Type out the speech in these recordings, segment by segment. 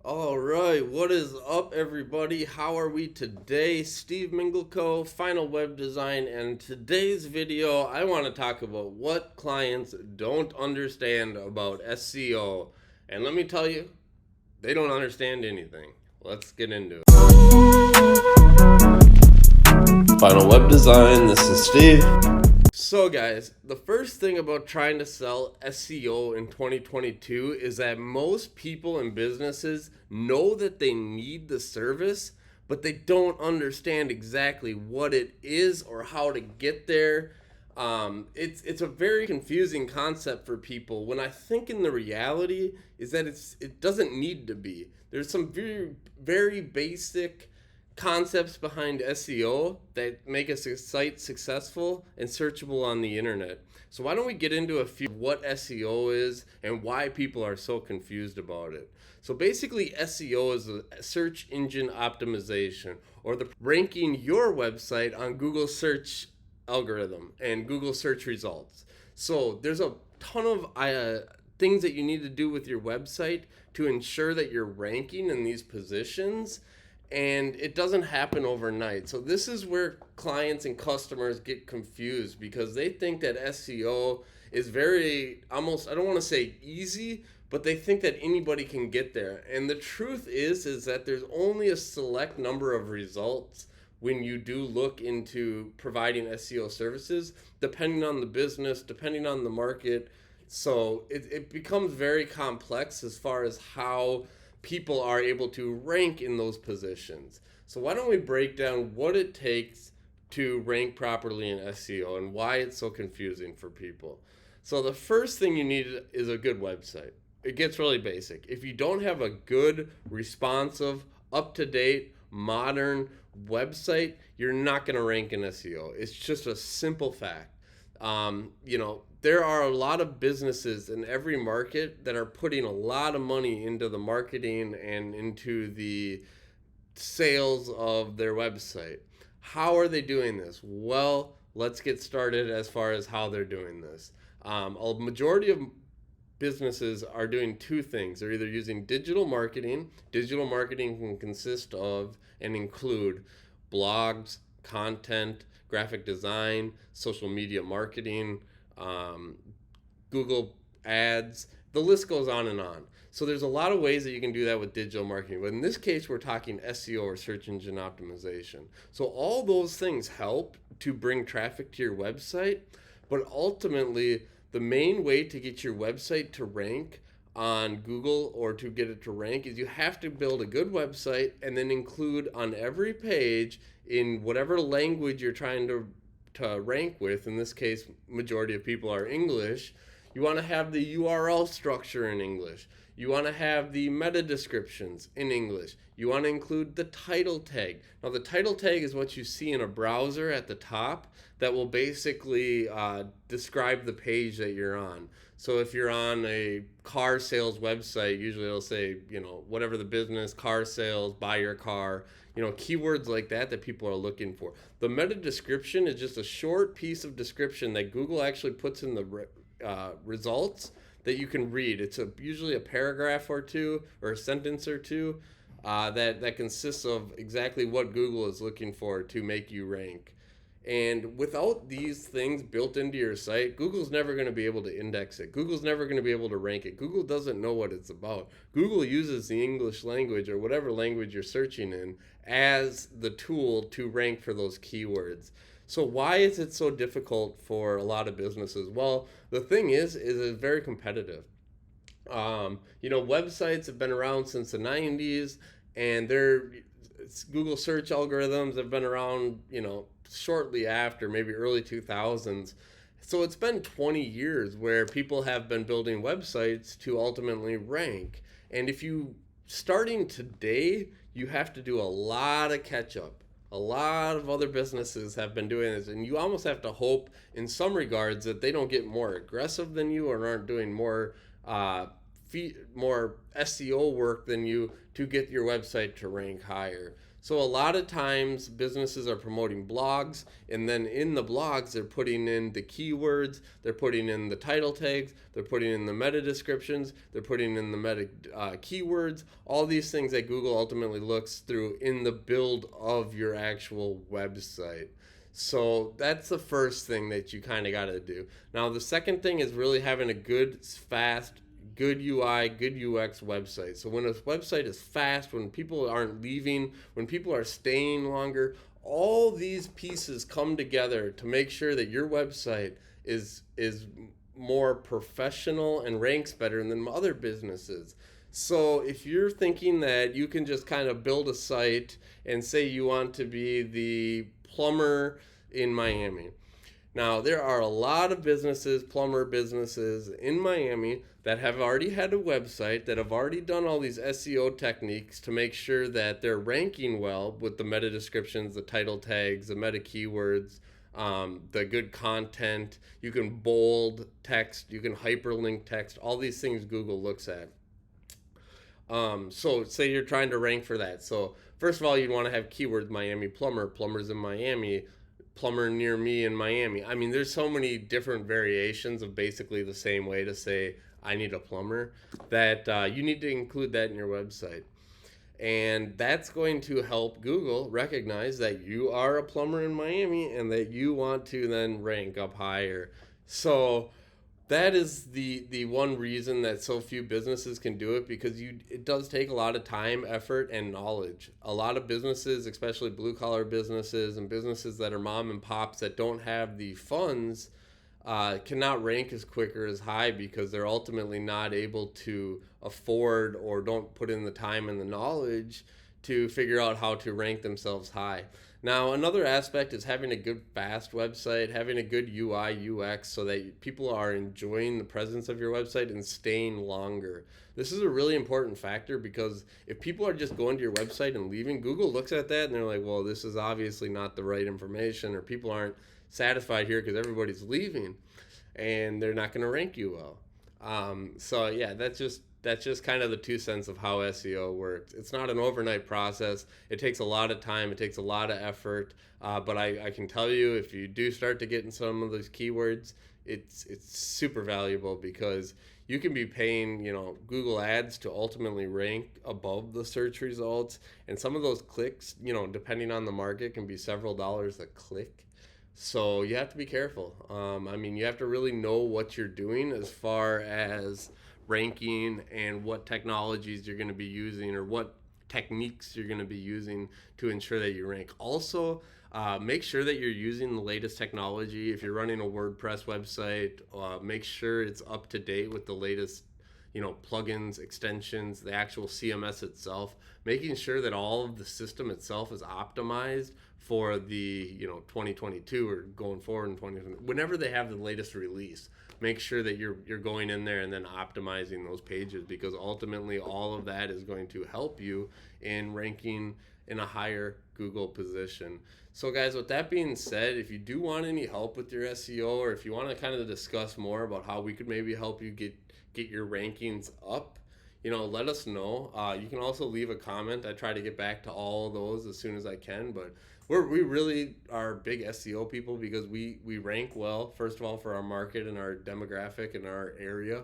All right, what is up, everybody? How are we today? Steve Mingleco, Final Web Design, and today's video, I want to talk about what clients don't understand about SEO. And let me tell you, they don't understand anything. Let's get into it. Final Web Design, this is Steve. So guys, the first thing about trying to sell SEO in 2022 is that most people and businesses know that they need the service, but they don't understand exactly what it is or how to get there. It's a very confusing concept for people when I think in the reality is that it doesn't need to be. There's some very basic concepts behind SEO that make a site successful and searchable on the internet. So why don't we get into a few what SEO is and why people are so confused about it. So basically SEO is a search engine optimization, or the ranking your website on Google search algorithm and Google search results. So there's a ton of things that you need to do with your website to ensure that you're ranking in these positions, and it doesn't happen overnight. So this is where clients and customers get confused because they think that SEO is very, almost, I don't want to say easy, but they think that anybody can get there. And the truth is that there's only a select number of results when you do look into providing SEO services, depending on the business, depending on the market. So it becomes very complex as far as how people are able to rank in those positions. So why don't we break down what it takes to rank properly in SEO and why it's so confusing for people. So the first thing you need is a good website. It gets really basic. If you don't have a good, responsive, up-to-date, modern website, you're not going to rank in SEO. It's just a simple fact. There are a lot of businesses in every market that are putting a lot of money into the marketing and into the sales of their website. How are they doing this? Well, let's get started as far as how they're doing this. A majority of businesses are doing two things. They're either using digital marketing. Digital marketing can consist of and include blogs, content, graphic design, social media marketing, Google ads, the list goes on and on. So there's a lot of ways that you can do that with digital marketing. But in this case, we're talking SEO, or search engine optimization. So all those things help to bring traffic to your website, but ultimately the main way to get your website to rank on Google, or to get it to rank, is you have to build a good website and then include on every page, in whatever language you're trying to rank with. In this case, majority of people are English. You want to have the URL structure in English. You want to have the meta descriptions in English. You want to include the title tag. Now, the title tag is what you see in a browser at the top that will basically describe the page that you're on. So if you're on a car sales website, usually it'll say, whatever the business, car sales, buy your car, keywords like that people are looking for. The meta description is just a short piece of description that Google actually puts in the results that you can read. It's usually a paragraph or two, or a sentence or two, that consists of exactly what Google is looking for to make you rank. And without these things built into your site, Google's never going to be able to index it. Google's never going to be able to rank it. Google doesn't know what it's about. Google uses the English language, or whatever language you're searching in, as the tool to rank for those keywords. So why is it so difficult for a lot of businesses? Well, the thing is it's very competitive. Websites have been around since the 90s, and Google search algorithms have been around, shortly after, maybe early 2000s. So it's been 20 years where people have been building websites to ultimately rank. And if you starting today, you have to do a lot of catch up. A lot of other businesses have been doing this, and you almost have to hope in some regards that they don't get more aggressive than you, or aren't doing more SEO work than you to get your website to rank higher. So a lot of times businesses are promoting blogs, and then in the blogs they're putting in the keywords, they're putting in the title tags, they're putting in the meta descriptions, they're putting in the meta keywords, all these things that Google ultimately looks through in the build of your actual website. So that's the first thing that you kind of got to do. Now the second thing is really having a good, fast, good UI, good UX website. So when a website is fast, when people aren't leaving, when people are staying longer, all these pieces come together to make sure that your website is more professional and ranks better than other businesses. So if you're thinking that you can just kind of build a site and say you want to be the plumber in Miami. Now, there are a lot of businesses, plumber businesses in Miami that have already had a website, that have already done all these SEO techniques to make sure that they're ranking well with the meta descriptions, the title tags, the meta keywords, the good content. You can bold text, you can hyperlink text, all these things Google looks at. So say you're trying to rank for that. So first of all, you'd want to have keywords Miami plumber, plumbers in Miami, plumber near me in Miami. I mean, there's so many different variations of basically the same way to say I need a plumber that you need to include that in your website. And that's going to help Google recognize that you are a plumber in Miami and that you want to then rank up higher. So that is the one reason that so few businesses can do it, because it does take a lot of time, effort, and knowledge. A lot of businesses, especially blue collar businesses and businesses that are mom and pops that don't have the funds, cannot rank as quick or as high because they're ultimately not able to afford or don't put in the time and the knowledge to figure out how to rank themselves high. Now, another aspect is having a good, fast website, having a good UI, UX, so that people are enjoying the presence of your website and staying longer. This is a really important factor, because if people are just going to your website and leaving, Google looks at that and they're like, well, this is obviously not the right information, or people aren't satisfied here because everybody's leaving, and they're not going to rank you well. So yeah, that's just kind of the 2 cents of how SEO works. It's not an overnight process. It takes a lot of time. It takes a lot of effort. But I can tell you, if you do start to get in some of those keywords, it's super valuable, because you can be paying, Google ads to ultimately rank above the search results. And some of those clicks, depending on the market, can be several dollars a click. So you have to be careful. You have to really know what you're doing as far as ranking and what technologies you're going to be using, or what techniques you're going to be using to ensure that you rank. Also, make sure that you're using the latest technology. If you're running a WordPress website, make sure it's up to date with the latest plugins, extensions, the actual CMS itself, making sure that all of the system itself is optimized for the 2022 or going forward in 2020, whenever they have the latest release. Make sure that you're going in there and then optimizing those pages, because ultimately all of that is going to help you in ranking in a higher Google position. So guys, with that being said, if you do want any help with your SEO, or if you want to kind of discuss more about how we could maybe help you get your rankings up, let us know. You can also leave a comment. I try to get back to all of those as soon as I can, but we really are big SEO people, because we rank well, first of all, for our market and our demographic and our area.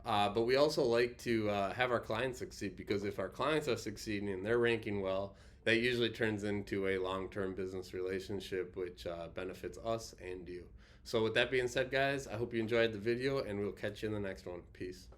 But we also like to have our clients succeed, because if our clients are succeeding and they're ranking well, that usually turns into a long-term business relationship, which benefits us and you. So with that being said, guys, I hope you enjoyed the video, and we'll catch you in the next one. Peace.